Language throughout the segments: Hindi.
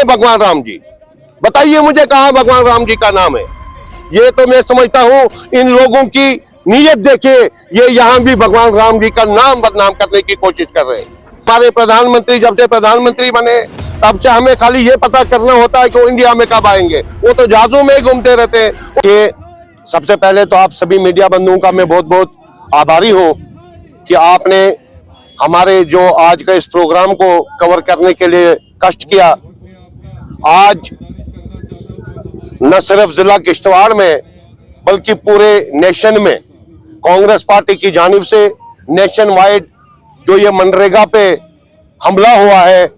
है भगवान राम जी? बताइए मुझे, कहाँ भगवान राम जी का नाम है? ये तो मैं समझता हूँ इन लोगों की नीयत देखिए, ये यहाँ भी भगवान राम जी का नाम बदनाम करने की कोशिश कर रहे हैं। हमारे प्रधानमंत्री जब से प्रधानमंत्री बने तब से हमें खाली ये पता करना होता है कि वो इंडिया में कब आएंगे, वो तो जहाजों में ही घूमते रहते हैं। सबसे पहले तो आप सभी मीडिया बंधुओं का मैं बहुत बहुत आभारी हूँ कि आपने हमारे जो आज का इस प्रोग्राम को कवर करने के लिए कष्ट किया। आज न सिर्फ जिला किश्तवाड़ में बल्कि पूरे नेशन में कांग्रेस पार्टी की जानिब से नेशन वाइड जो ये मनरेगा पे हमला हुआ है,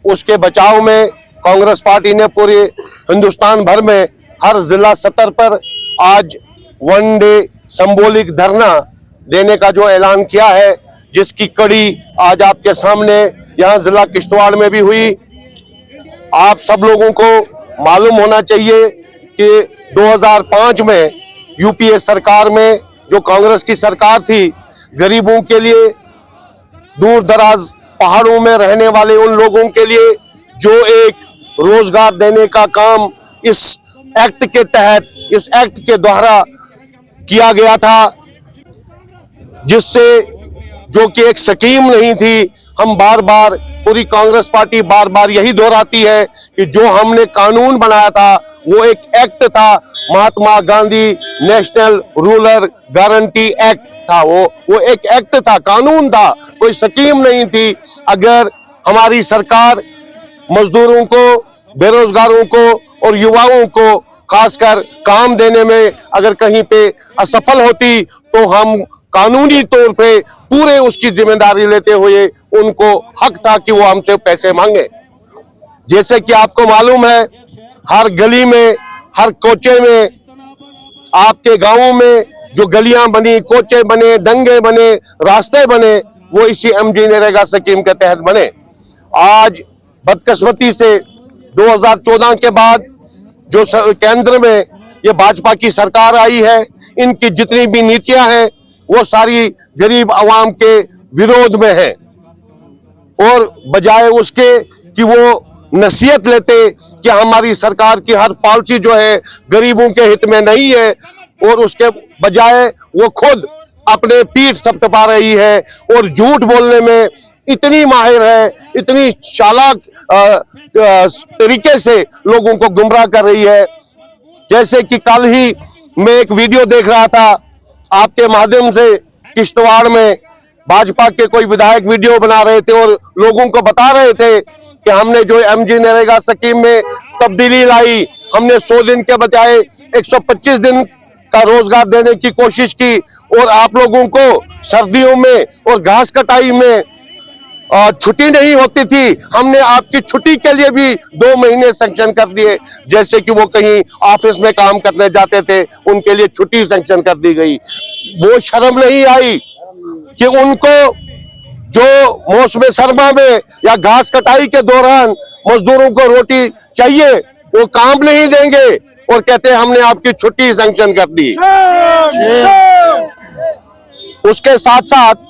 उसके बचाव में कांग्रेस पार्टी ने पूरे हिंदुस्तान भर में हर जिला सतर पर आज वन डे सिंबॉलिक धरना देने का जो ऐलान किया है, जिसकी कड़ी आज आपके सामने यहाँ जिला किश्तवाड़ में भी हुई। आप सब लोगों को मालूम होना चाहिए कि 2005 में यूपीए सरकार में जो कांग्रेस की सरकार थी, गरीबों के लिए, दूर दराज पहाड़ों में रहने वाले उन लोगों के लिए जो एक रोजगार देने का काम इस एक्ट के तहत, इस एक्ट के द्वारा किया गया था, जिससे जो कि एक स्कीम नहीं थी। हम बार बार, पूरी कांग्रेस पार्टी बार बार यही दोहराती है कि जो हमने कानून बनाया था वो एक एक्ट था, Mahatma Gandhi national rural guarantee act था। वो एक एक्ट था, कानून था, कोई स्कीम नहीं थी। अगर हमारी सरकार मजदूरों को, बेरोजगारों को और युवाओं को खासकर काम देने में अगर कहीं पे असफल होती तो हम कानूनी तौर पे पूरे उसकी जिम्मेदारी लेते हुए उनको हक था कि वो हमसे पैसे मांगे। जैसे कि आपको मालूम है, हर गली में, हर कोचे में, आपके गांवों में जो गलियां बनी, कोचे बने, दंगे बने, रास्ते बने, वो इसी एमजी नरेगा स्कीम के तहत बने। आज बदकिस्मती से 2014 के बाद जो केंद्र में ये भाजपा की सरकार आई है, इनकी जितनी भी नीतियां हैं वो सारी गरीब आवाम के विरोध में है, और बजाय उसके कि वो नसीहत लेते कि हमारी सरकार की हर पॉलिसी जो है गरीबों के हित में नहीं है, और उसके बजाय वो खुद अपने पीठ थपथपा रही है और झूठ बोलने में इतनी माहिर है, इतनी चालाक तरीके से लोगों को गुमराह कर रही है। जैसे कि कल ही मैं एक वीडियो देख रहा था आपके माध्यम से, किश्तवाड़ में भाजपा के कोई विधायक वीडियो बना रहे थे और लोगों को बता रहे थे कि हमने जो एमजी नरेगा स्कीम में तब्दीली लाई, हमने 100 दिन के बजाय 125 दिन का रोजगार देने की कोशिश की, और आप लोगों को सर्दियों में और घास कटाई में छुट्टी नहीं होती थी, हमने आपकी छुट्टी के लिए भी 2 महीने सैंक्शन कर दिए। जैसे कि वो कहीं ऑफिस में काम करने जाते थे, उनके लिए छुट्टी सैंक्शन कर दी गई। वो शर्म नहीं आई कि उनको जो मौसम सरमा में या घास कटाई के दौरान मजदूरों को रोटी चाहिए, वो काम नहीं देंगे और कहते हैं हमने आपकी छुट्टी सैंक्शन कर दी। उसके साथ साथ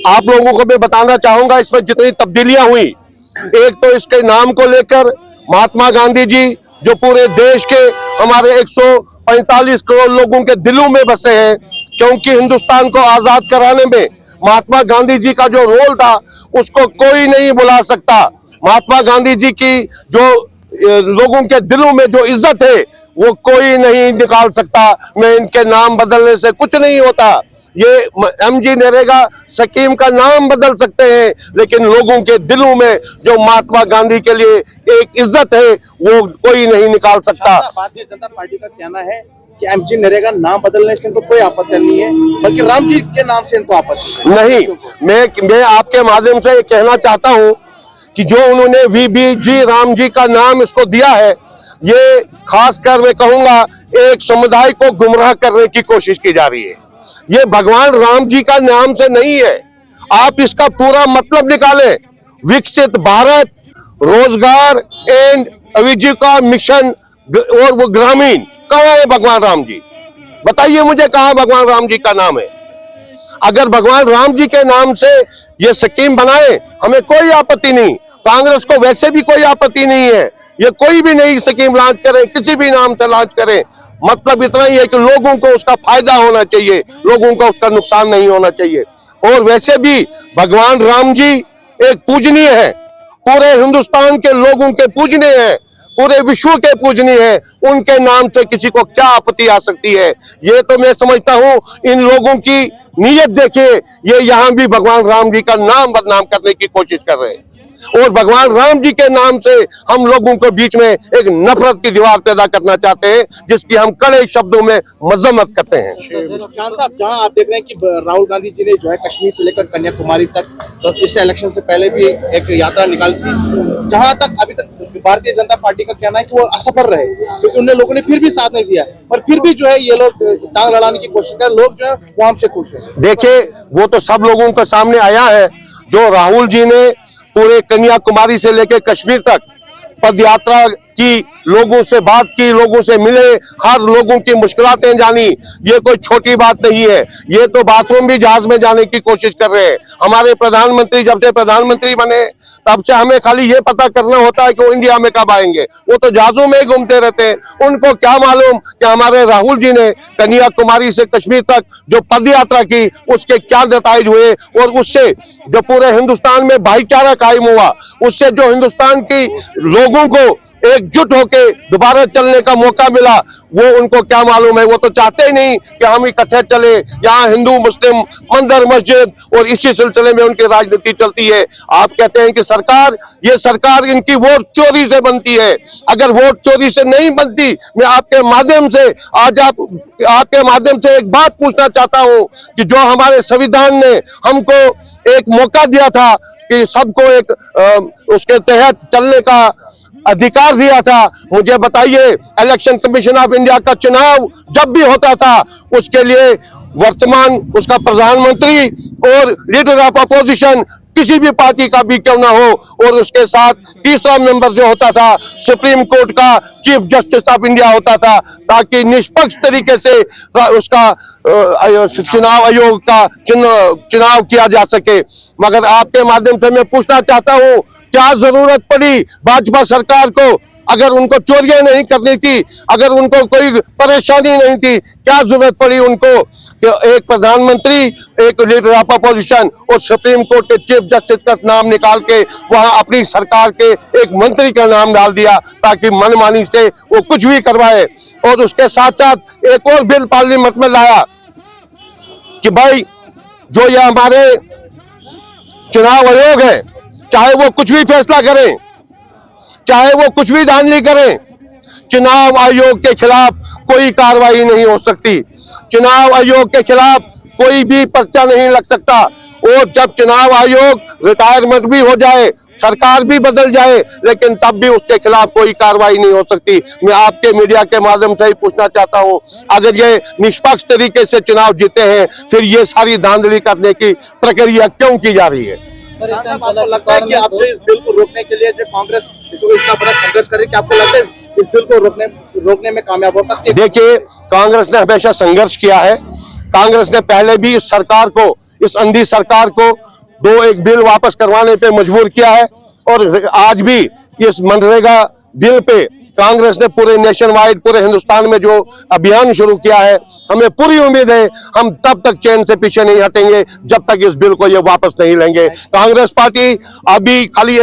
आप लोगों को मैं बताना चाहूंगा इसमें जितनी तब्दीलियां हुई, एक तो इसके नाम को लेकर महात्मा गांधी जी जो पूरे देश के हमारे 145 करोड़ लोगों के दिलों में बसे हैं, क्योंकि हिंदुस्तान को आजाद कराने में महात्मा गांधी जी का जो रोल था उसको कोई नहीं भुला सकता। महात्मा गांधी जी की जो लोगों के दिलों में जो इज्जत है वो कोई नहीं निकाल सकता। मैं इनके नाम बदलने से कुछ नहीं होता, ये एमजी नरेगा स्कीम का नाम बदल सकते हैं, लेकिन लोगों के दिलों में जो महात्मा गांधी के लिए एक इज्जत है वो कोई नहीं निकाल सकता। भारतीय जनता पार्टी का कहना है कि एमजी नरेगा नाम बदलने से इनको कोई आपत्ति नहीं है, बल्कि राम जी के नाम से इनको आपत्ति नहीं। मैं आपके माध्यम से कहना चाहता हूं कि जो उन्होंने वीबीजी राम जी का नाम इसको दिया है, ये खासकर मैं कहूंगा एक समुदाय को गुमराह करने की कोशिश की जा रही है। ये भगवान राम जी का नाम से नहीं है। आप इसका पूरा मतलब निकालें, विकसित भारत, रोजगार एंड आजीविका मिशन और वो ग्रामीण, कहाँ है भगवान राम जी? बताइए मुझे, कहाँ भगवान राम जी का नाम है? अगर भगवान राम जी के नाम से ये स्कीम बनाए, हमें कोई आपत्ति नहीं, कांग्रेस को वैसे भी कोई आपत्ति नहीं है, ये कोई भी नई स्कीम लॉन्च करें, किसी भी नाम से लॉन्च करें, मतलब इतना ही है कि लोगों को उसका फायदा होना चाहिए, लोगों को उसका नुकसान नहीं होना चाहिए। और वैसे भी भगवान राम जी एक पूजनीय है, पूरे हिंदुस्तान के लोगों के पूजनीय है, पूरे विश्व के पूजनीय है, उनके नाम से किसी को क्या आपत्ति आ सकती है। ये तो मैं समझता हूं इन लोगों की नीयत देखिए, ये यहाँ भी भगवान राम जी का नाम बदनाम करने की कोशिश कर रहे हैं और भगवान राम जी के नाम से हम लोगों को बीच में एक नफरत की दीवार पैदा करना चाहते हैं, जिसकी हम कड़े शब्दों में मजम्मत करते हैं। खान साहब, जहां आप देख रहे हैं कि राहुल गांधी जी ने जो है कश्मीर से लेकर कन्याकुमारी तक तो इस इलेक्शन से पहले भी एक यात्रा निकाली थी, जहां तक अभी तक भारतीय जनता पार्टी का कहना है कि वो असफल रहे क्योंकि उन लोगों ने फिर भी साथ नहीं दिया, पर फिर भी जो है ये लोग टांग लड़ाने की कोशिश कर, लोग जो है वो हमसे खुश है। देखिए, वो तो सब लोगों के सामने आया है, जो राहुल जी ने पूरे कन्याकुमारी से लेकर कश्मीर तक पद यात्रा की, लोगों से बात की, लोगों से मिले, हर लोगों की मुश्किलातें जानी, ये कोई छोटी बात नहीं है। ये तो बाथरूम भी जहाज में जाने की कोशिश कर रहे हैं। हमारे प्रधानमंत्री जब से प्रधानमंत्री बने तब से हमें खाली ये पता करना होता है कि वो इंडिया में कब आएंगे, वो तो जहाजों में ही घूमते रहते हैं। उनको क्या मालूम कि हमारे राहुल जी ने कन्याकुमारी से कश्मीर तक जो पद यात्रा की उसके क्या नतीजे हुए और उससे जो पूरे हिंदुस्तान में भाईचारा कायम हुआ, उससे जो हिंदुस्तान की लोगों को एकजुट होकर दोबारा चलने का मौका मिला, वो उनको क्या मालूम है। वो तो चाहते ही नहीं कि हम इकट्ठे चले, यहाँ हिंदू मुस्लिम मंदिर मस्जिद और इसी सिलसिले में उनकी राजनीति चलती है। आप कहते हैं कि सरकार, ये सरकार इनकी वोट चोरी से बनती है। अगर वोट चोरी से नहीं बनती, मैं आपके माध्यम से आज आपके माध्यम से एक बात पूछना चाहता हूं कि जो हमारे संविधान ने हमको एक मौका दिया था कि सबको एक उसके तहत चलने का अधिकार दिया था, मुझे बताइए इलेक्शन कमीशन ऑफ इंडिया का चुनाव जब भी होता था उसके लिए वर्तमान उसका प्रधानमंत्री और लीडर ऑफ अपोजिशन किसी भी पार्टी का भी क्यों ना हो, और उसके साथ तीसरा मेंबर जो होता था सुप्रीम कोर्ट का चीफ जस्टिस ऑफ इंडिया होता था, ताकि निष्पक्ष तरीके से उसका चुनाव आयोग का चुनाव किया जा सके। मगर आपके माध्यम से मैं पूछना चाहता हूं, क्या जरूरत पड़ी भाजपा सरकार को? अगर उनको चोरियां नहीं करनी थी, अगर उनको कोई परेशानी नहीं थी, क्या जरूरत पड़ी उनको कि एक प्रधानमंत्री, एक लीडर ऑफ अपोजिशन और सुप्रीम कोर्ट के चीफ जस्टिस का नाम निकाल के वहां अपनी सरकार के एक मंत्री का नाम डाल दिया ताकि मनमानी से वो कुछ भी करवाए। और उसके साथ साथ एक और बिल पार्लियामेंट में लाया कि भाई जो ये हमारे चुनाव आयोग है, चाहे वो कुछ भी फैसला करें, चाहे वो कुछ भी धांधली करें, चुनाव आयोग के खिलाफ कोई कार्रवाई नहीं हो सकती, चुनाव आयोग के खिलाफ कोई भी पर्चा नहीं लग सकता। और जब चुनाव आयोग रिटायरमेंट भी हो जाए, सरकार भी बदल जाए, लेकिन तब भी उसके खिलाफ कोई कार्रवाई नहीं हो सकती। मैं आपके मीडिया के माध्यम से ही पूछना चाहता हूं, अगर ये निष्पक्ष तरीके से चुनाव जीते हैं, फिर ये सारी धांधली करने की प्रक्रिया क्यों की जा रही है? आपको लगता है कि आपको इस बिल को रोकने के लिए जो कांग्रेस इसको इतना बड़ा संघर्ष करे, कि आपको लगता है इस बिल को रोकने में कामयाब हो सकती है? देखिए, कांग्रेस ने हमेशा संघर्ष किया है। कांग्रेस ने पहले भी इस सरकार को, इस अंधी सरकार को एक बिल वापस करवाने पे मजबूर किया है, और आज भी इस मनरेगा बिल पे कांग्रेस ने पूरे नेशन वाइड, पूरे हिंदुस्तान में जो अभियान शुरू किया है, हमें पूरी उम्मीद है हम तब तक चैन से पीछे नहीं हटेंगे जब तक इस बिल को ये वापस नहीं लेंगे। कांग्रेस पार्टी अभी खाली